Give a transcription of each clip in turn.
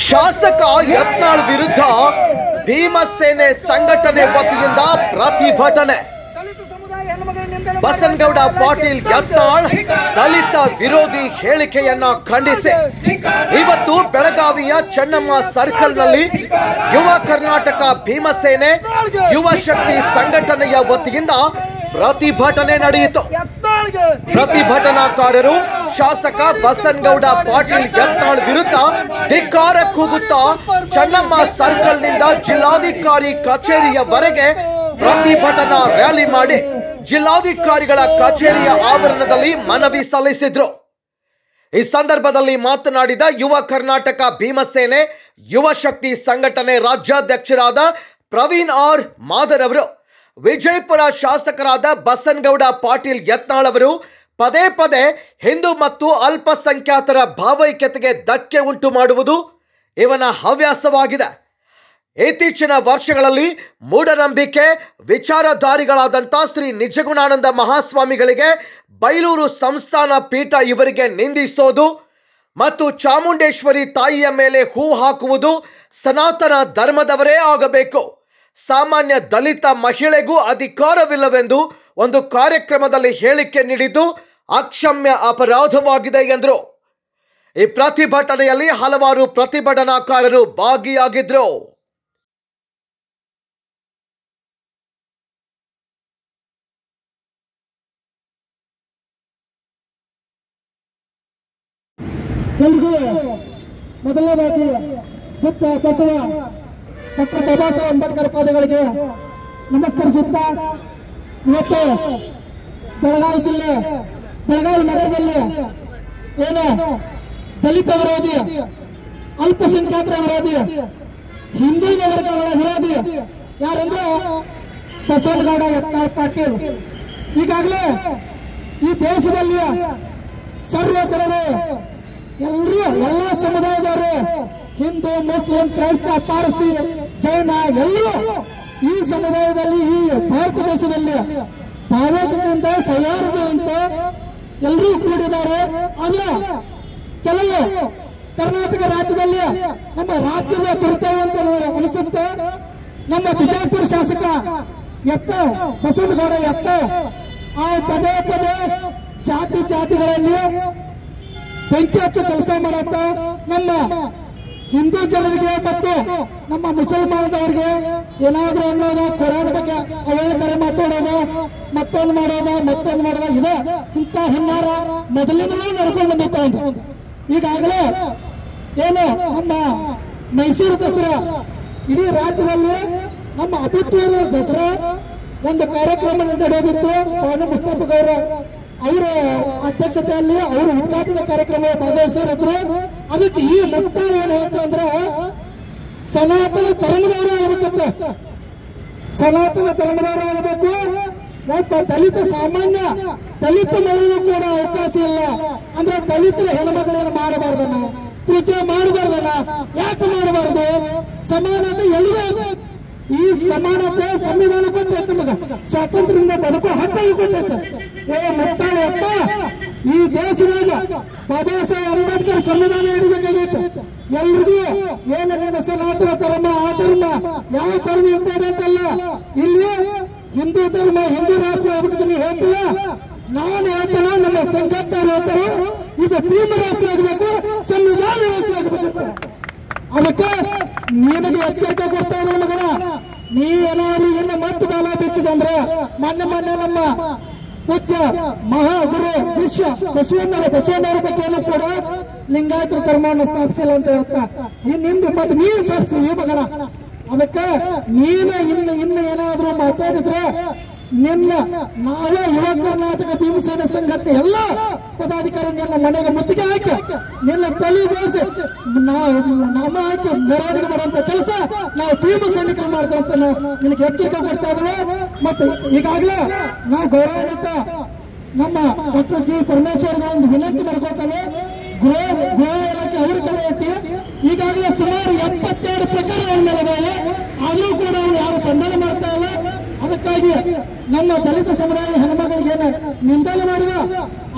ಶಾಸಕ ಯತ್ನಾಳ್ ವಿರುದ್ಧ ಭೀಮಸೇನೆ ಸಂಘಟನೆ ವತಿಯಿಂದ ಪ್ರತಿಭಟನೆ. ಬಸನಗೌಡ ಪಾಟೀಲ್ ಯತ್ನಾಳ್ ದಲಿತ ವಿರೋಧಿ ಹೇಳಿಕೆಯನ್ನ ಖಂಡಿಸಿ ಇವತ್ತು ಬೆಳಗಾವಿಯ ಚೆನ್ನಮ್ಮ ಸರ್ಕಲ್ನಲ್ಲಿ ಯುವ ಕರ್ನಾಟಕ ಭೀಮಸೇನೆ ಯುವ ಶಕ್ತಿ ಸಂಘಟನೆಯ ವತಿಯಿಂದ ಪ್ರತಿಭಟನೆ ನಡೆಯಿತು. ಪ್ರತಿಭಟನಾಕಾರರು ಶಾಸಕ ಬಸನಗೌಡ ಪಾಟೀಲ್ ಯತ್ನಾಳ್ ವಿರುದ್ಧ ಧಿಕ್ಕಾರ ಕೂಗುತ್ತಾ ಚೆನ್ನಮ್ಮ ಸರ್ಕಲ್ನಿಂದ ಜಿಲ್ಲಾಧಿಕಾರಿ ಕಚೇರಿಯವರೆಗೆ ಪ್ರತಿಭಟನಾ ರ್ಯಾಲಿ ಮಾಡಿ ಜಿಲ್ಲಾಧಿಕಾರಿಗಳ ಕಚೇರಿಯ ಆವರಣದಲ್ಲಿ ಮನವಿ ಸಲ್ಲಿಸಿದ್ರು. ಈ ಸಂದರ್ಭದಲ್ಲಿ ಮಾತನಾಡಿದ ಯುವ ಕರ್ನಾಟಕ ಭೀಮಸೇನೆ ಯುವ ಶಕ್ತಿ ಸಂಘಟನೆ ರಾಜ್ಯಾಧ್ಯಕ್ಷರಾದ ಪ್ರವೀಣ್ ಆರ್ ಮಾದರ್ ಅವರು ವಿಜಯಪುರ ಶಾಸಕರಾದ ಬಸನಗೌಡ ಪಾಟೀಲ್ ಯತ್ನಾಳ್ ಅವರು ಪದೇ ಪದೇ ಹಿಂದೂ ಮತ್ತು ಅಲ್ಪಸಂಖ್ಯಾತರ ಭಾವೈಕ್ಯತೆಗೆ ಧಕ್ಕೆ ಉಂಟು ಮಾಡುವುದು ಇವನ ಹವ್ಯಾಸವಾಗಿದೆ. ಇತ್ತೀಚಿನ ವರ್ಷಗಳಲ್ಲಿ ಮೂಢನಂಬಿಕೆ ವಿಚಾರಧಾರಿಗಳಾದಂಥ ಶ್ರೀ ನಿಜಗುಣಾನಂದ ಮಹಾಸ್ವಾಮಿಗಳಿಗೆ ಬೈಲೂರು ಸಂಸ್ಥಾನ ಪೀಠ ಇವರಿಗೆ ನಿಂದಿಸೋದು ಮತ್ತು ಚಾಮುಂಡೇಶ್ವರಿ ತಾಯಿಯ ಮೇಲೆ ಹೂ ಹಾಕುವುದು ಸನಾತನ ಧರ್ಮದವರೇ ಆಗಬೇಕು, ಸಾಮಾನ್ಯ ದಲಿತ ಮಹಿಳೆಗೂ ಅಧಿಕಾರವಿಲ್ಲವೆಂದು ಒಂದು ಕಾರ್ಯಕ್ರಮದಲ್ಲಿ ಹೇಳಿಕೆ ನೀಡಿದ್ದು ಅಕ್ಷಮ್ಯ ಅಪರಾಧವಾಗಿದೆ ಎಂದರು. ಈ ಪ್ರತಿಭಟನೆಯಲ್ಲಿ ಹಲವಾರು ಪ್ರತಿಭಟನಾಕಾರರು ಭಾಗಿಯಾಗಿದ್ರು. ಮೊದಲನೇದಾಗಿ ಬುದ್ಧ ಬಸವ ಡಾಕ್ಟರ್ ಬಾಬಾ ಸಾಹೇಬ್ ಅಂಬೇಡ್ಕರ್ ಪಾದಗಳಿಗೆ ನಮಸ್ಕರಿಸುತ್ತಾ ಇವತ್ತು ಬೆಳಗಾವಿ ಜಿಲ್ಲೆ ಬೆಳಗಾವಿ ನಗರದಲ್ಲಿ ಏನು ದಲಿತ ವಿರೋಧಿ, ಅಲ್ಪಸಂಖ್ಯಾತರ ವಿರೋಧಿ, ಹಿಂದುಳಿದ ವರ್ಗಗಳ ವಿರೋಧಿ ಯಾರಂದ್ರೆ ಬಸವನಗೌಡ ಯತ್ನಾಳ್ ಪಾಟೀಲ್. ಈಗಾಗಲೇ ಈ ದೇಶದಲ್ಲಿ ಸರ್ವ ಜನರು ಎಲ್ಲ ಸಮುದಾಯದವರು ಹಿಂದೂ, ಮುಸ್ಲಿಂ, ಕ್ರೈಸ್ತ, ಪಾರ್ಸಿ, ಜೈನ ಎಲ್ಲರೂ ಈ ಸಮುದಾಯದಲ್ಲಿ ಈ ಭಾರತ ದೇಶದಲ್ಲಿ ಭಾರತದಿಂದ ಸೌಹಾರ್ದದಿಂದ ಎಲ್ಲರೂ ಕೂಡಿದ್ದಾರೆ. ಆದ್ರೆ ಕೆಲವು ಕರ್ನಾಟಕ ರಾಜ್ಯದಲ್ಲಿ ನಮ್ಮ ರಾಜ್ಯದ ದುರ್ದೈವ ಅಂತ ಅನಿಸುತ್ತೆ. ನಮ್ಮ ಬಿಜಾಪುರ ಶಾಸಕ ಬಸವನಗೌಡ ಆ ಪದೇ ಪದೇ ಜಾತಿಗಳಲ್ಲಿ ಬೆಂಕಿ ಹಚ್ಚು ಕೆಲಸ ಮಾಡುತ್ತ ನಮ್ಮ ಹಿಂದೂ ಜನರಿಗೆ ಮತ್ತು ನಮ್ಮ ಮುಸಲ್ಮಾನದವರಿಗೆ ಏನಾದ್ರೂ ಅನ್ನೋದು ಕೊರೋನಾ ಬಗ್ಗೆ ಅವಹೇಳಕರ ಮಾತಾಡೋದು, ಮತ್ತೊಂದು ಮಾಡೋದು ಇದೆ. ಇಂಥ ಹುನ್ನಾರ ಮೊದಲಿಂದಲೂ ನಡ್ಕೊಂಡು ಬಂದಿತ್ತು. ಈಗಾಗಲೇ ಏನು ನಮ್ಮ ಮೈಸೂರು ದಸರಾ ಇಡೀ ರಾಜ್ಯದಲ್ಲಿ ನಮ್ಮ ಅಭಿತ್ವರ ದಸರಾ ಒಂದು ಕಾರ್ಯಕ್ರಮ ನಡೆಯೋದಿತ್ತು. ಮುಸ್ತಫಾ ಗೌರ ಅವರ ಅಧ್ಯಕ್ಷತೆಯಲ್ಲಿ ಅವರು ಉದ್ಘಾಟನಾ ಕಾರ್ಯಕ್ರಮ ಭಾಗವಹಿಸಿದ್ರು. ಅದಕ್ಕೆ ಈ ಮುಕ್ತಾಯ ಏನು ಅಂತಂದ್ರೆ ಸನಾತನ ಧರ್ಮದವರು ಆಗಬೇಕಂತೆ, ಸನಾತನ ಧರ್ಮದವರು ಆಗಬೇಕು. ಒಬ್ಬ ದಲಿತ ಸಾಮಾನ್ಯ ದಲಿತ ಮಹಿಳೆಗೂ ಕೂಡ ಅವಕಾಶ ಇಲ್ಲ ಅಂದ್ರೆ ದಲಿತರ ಹೆಣ್ಮಗಳೇನು ಮಾಡಬಾರ್ದನ್ನ, ಪೂಜೆ ಮಾಡಬಾರ್ದನ್ನ. ಯಾಕೆ ಮಾಡಬಾರ್ದು? ಸಮಾನತೆ ಎಲ್ಲರೂ ಈ ಸಮಾನತೆ ಸಂವಿಧಾನ ಕೊಟ್ಟೈತೆ, ನಮಗ ಸ್ವಾತಂತ್ರ್ಯದಿಂದ ಬದುಕೋ ಹಕ್ಕು ಕೊಟ್ಟೈತೆ. ಮುಕ್ತಾಯ ಈ ದೇಶದಾಗ ಬಾಬಾ ಸಾಹೇಬ್ ಅಂಬೇಡ್ಕರ್ ಸಂವಿಧಾನ ಹಿಡಿಬೇಕಾಗಿತ್ತು. ಎಲ್ರಿಗೂ ಏನೇನು ಸನಾತನ ಧರ್ಮ ಆ ಧರ್ಮ ಯಾವ ಧರ್ಮ ಇಂಪಾರ್ಟೆಂಟ್ ಅಲ್ಲ. ಇಲ್ಲಿ ಹಿಂದೂ ಧರ್ಮ ಹಿಂದೂ ರಾಷ್ಟ್ರ ಆಗ್ಬೇಕು ನೀವು ಹೇಳ್ತಿಲ್ಲ, ನಾನು ಹೇಳ್ತೇನೆ, ನಮ್ಮ ಸಂಘಟನೆ ಹೇಳ್ತಾರೆ ಇದು ಭೀಮ ರಾಷ್ಟ್ರ ಆಗಬೇಕು, ಸಂವಿಧಾನ ರಾಷ್ಟ್ರ ಆಗಬೇಕು. ಅದಕ್ಕೆ ನಿನಗೆ ಎಚ್ಚರಿಕೆ ಕೊಡ್ತಾ ಇರೋ ಮಗನ, ನೀ ಏನಾದ್ರು ಇನ್ನು ಮತ್ತೆ ಕಾಲ ಬಿಚ್ಚಿದಂದ್ರೆ ಮೊನ್ನೆ ನಮ್ಮ ಪೂಜ್ಯ ಮಹಾಗುರು ಬಸವಣ್ಣವರ ಬಗ್ಗೆಯನ್ನು ಕೂಡ ಲಿಂಗಾಯತ ಧರ್ಮವನ್ನು ಸ್ಥಾಪಿಸಿಲ್ಲ ಅಂತ ಹೇಳ್ತಾ ನಿಂದು ಮತ್ತೆ ನೀನು ಸ್ಥಾಪಿಸಿ ಈ ಮಗನ. ಅದಕ್ಕೆ ಇನ್ನು ಏನಾದ್ರೂ ಮಾತಾಡಿದ್ರೆ ನಾವೇ ಯುವ ಕರ್ನಾಟಕ ಭೀಮಸೇನೆ ಸಂಘಟನೆ ಎಲ್ಲ ಪದಾಧಿಕಾರಿಗಳನ್ನ ಮನೆಗೆ ಮುತ್ತಿಗೆ ಹಾಕಿ ನಿನ್ನ ತಲೆ ಬೇಯಿಸಿ ನಾಮ ಹಾಕಿ ಮೆರವಣಿಗೆ ಮಾಡುವಂತ ಕೆಲಸ ನಾವು ಭೀಮ ಸೈನಿಕರು ಮಾಡ್ತೇವೆ ಅಂತ ನಿನಗೆ ಎಚ್ಚರಿಕೆ ಕೊಡ್ತಾ ಇದ್ದೇವೆ. ಮತ್ತೆ ಈಗಾಗಲೇ ನಾವು ಗೌರವಾನ್ವಿತ ನಮ್ಮ ಡಾಕ್ಟರ್ ಜಿ ಪರಮೇಶ್ವರ್ ಒಂದು ವಿನಂತಿ ಮಾಡ್ಕೊಳ್ತೇವೆ. ಗೃಹ ಇಲಾಖೆ ಅವ್ರ ಕಡೆ ಐತಿ. ಈಗಾಗಲೇ ಸುಮಾರು 72 ಪ್ರಕರಣಗಳಿದ್ದಾವೆ, ಆದರೂ ಕೂಡ ಅವರು ಯಾರು ಬಂಧನ ಮಾಡ್ತಾ ಇಲ್ಲ. ಅದಕ್ಕಾಗಿ ನಮ್ಮ ದಲಿತ ಸಮುದಾಯದ ಹೆಣ್ಮಗಳಿಗೆ ನಿಂದನೆ ಮಾಡಿದ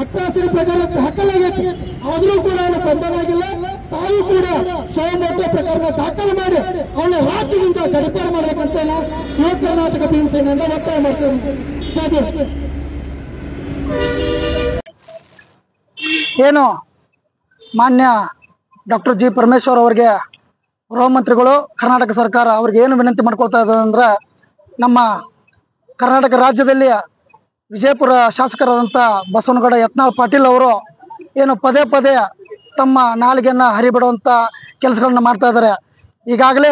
ಅಟ್ರಾಸಿಟಿ ಪ್ರಕರಣ ದಾಖಲಾಗೈತಿ, ಆದರೂ ಕೂಡ ಅವನು ಬಂಧನಾಗಿಲ್ಲ. ತಾವು ಕೂಡ ಸೋಮೋಟೋ ಪ್ರಕರಣ ದಾಖಲು ಮಾಡಿ ಅವನ ರಾಜ್ಯದಿಂದ ಗಡಿಪಾರು ಮಾಡಬೇಕಂತ ಯುವ ಕರ್ನಾಟಕ ಭೀಮಸೇನೆಯಿಂದ ಒತ್ತಾಯ ಮಾಡ್ತೇವೆ. ಏನು ಮಾನ್ಯ ಡಾಕ್ಟರ್ ಜಿ ಪರಮೇಶ್ವರ್ ಅವರಿಗೆ ಗೃಹ ಮಂತ್ರಿಗಳು ಕರ್ನಾಟಕ ಸರ್ಕಾರ ಅವ್ರಿಗೆ ಏನು ವಿನಂತಿ ಮಾಡ್ಕೊಳ್ತಾ ಇದ್ದಾರೆ ಅಂದ್ರೆ, ನಮ್ಮ ಕರ್ನಾಟಕ ರಾಜ್ಯದಲ್ಲಿ ವಿಜಯಪುರ ಶಾಸಕರಾದಂಥ ಬಸವನಗೌಡ ಯತ್ನಾಳ್ ಪಾಟೀಲ್ ಅವರು ಏನು ಪದೇ ಪದೇ ತಮ್ಮ ನಾಲಿಗೆಯನ್ನು ಹರಿಬಿಡುವಂಥ ಕೆಲಸಗಳನ್ನ ಮಾಡ್ತಾ ಇದ್ದಾರೆ. ಈಗಾಗಲೇ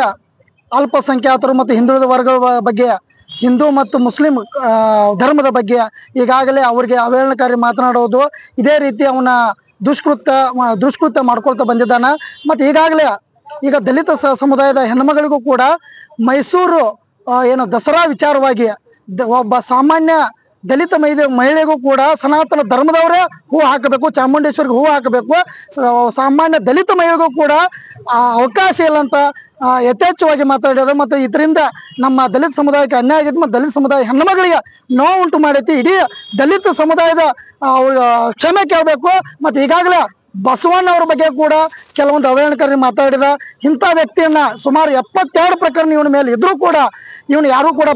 ಅಲ್ಪಸಂಖ್ಯಾತರು ಮತ್ತು ಹಿಂದುಳಿದ ವರ್ಗಗಳ ಬಗ್ಗೆ, ಹಿಂದೂ ಮತ್ತು ಮುಸ್ಲಿಂ ಧರ್ಮದ ಬಗ್ಗೆ ಈಗಾಗಲೇ ಅವರಿಗೆ ಅವಹೇಳನಕಾರಿ ಮಾತನಾಡೋದು, ಇದೇ ರೀತಿ ಅವನ ದುಷ್ಕೃತ್ಯ ಮಾಡ್ಕೊಳ್ತಾ ಬಂದಿದ್ದಾನೆ. ಮತ್ತು ಈಗಾಗಲೇ ಈಗ ದಲಿತ ಸಮುದಾಯದ ಹೆಣ್ಮಗಳಿಗೂ ಕೂಡ ಮೈಸೂರು ಏನು ದಸರಾ ವಿಚಾರವಾಗಿ ಒಬ್ಬ ಸಾಮಾನ್ಯ ದಲಿತ ಮಹಿಳೆಗೂ ಕೂಡ ಸನಾತನ ಧರ್ಮದವರೇ ಹೂ ಹಾಕಬೇಕು, ಚಾಮುಂಡೇಶ್ವರಿಗೆ ಹೂ ಹಾಕಬೇಕು, ಸಾಮಾನ್ಯ ದಲಿತ ಮಹಿಳೆಗೂ ಕೂಡ ಅವಕಾಶ ಇಲ್ಲ ಅಂತ ಯಥೇಚ್ಛವಾಗಿ ಮಾತಾಡ್ಯದ. ಮತ್ತು ಇದರಿಂದ ನಮ್ಮ ದಲಿತ ಸಮುದಾಯಕ್ಕೆ ಅನ್ಯಾಯ ಆಗಿದ್ದು ಮತ್ತು ದಲಿತ ಸಮುದಾಯ ಹೆಣ್ಣುಮಗಳಿಗೆ ನೋವು ಉಂಟು ಮಾಡೈತಿ. ಇಡೀ ದಲಿತ ಸಮುದಾಯದ ಕ್ಷಮೆ ಕೇಳಬೇಕು. ಮತ್ತು ಈಗಾಗಲೇ ಬಸವಣ್ಣವ್ರ ಬಗ್ಗೆ ಕೂಡ ಕೆಲವೊಂದು ಅವಹೇಳನಕಾರಿ ಮಾತಾಡಿದ ಇಂಥ ವ್ಯಕ್ತಿಯನ್ನ ಸುಮಾರು 72 ಪ್ರಕರಣ ಇವನ ಮೇಲೆ ಇದ್ರೂ ಕೂಡ ಇವನು ಯಾರೂ ಕೂಡ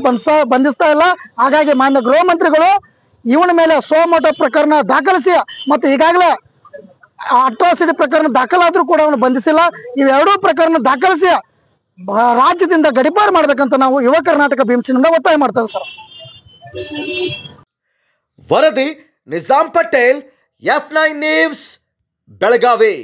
ಬಂಧಿಸ್ತಾ ಇಲ್ಲ. ಹಾಗಾಗಿ ಮಾನ್ಯ ಗೃಹ ಮಂತ್ರಿಗಳು ಇವನ ಮೇಲೆ ಸೋಮೋಟೋ ಪ್ರಕರಣ ದಾಖಲಿಸಿ ಮತ್ತು ಈಗಾಗಲೇ ಅಟ್ರಾಸಿಟಿ ಪ್ರಕರಣ ದಾಖಲಾದ್ರೂ ಕೂಡ ಅವನು ಬಂಧಿಸಿಲ್ಲ. ಇವೆರಡೂ ಪ್ರಕರಣ ದಾಖಲಿಸಿ ರಾಜ್ಯದಿಂದ ಗಡಿಪಾರು ಮಾಡ್ಬೇಕಂತ ನಾವು ಯುವ ಕರ್ನಾಟಕ ಭೀಮಸೇನೆಯಿಂದ ಒತ್ತಾಯ ಮಾಡ್ತೇವೆ ಸರ್. ವರದಿ ನಿಜಾಮ್ ಪಟೇಲ್, F9 ನ್ಯೂಸ್, ಬೆಳಗಾವಿ.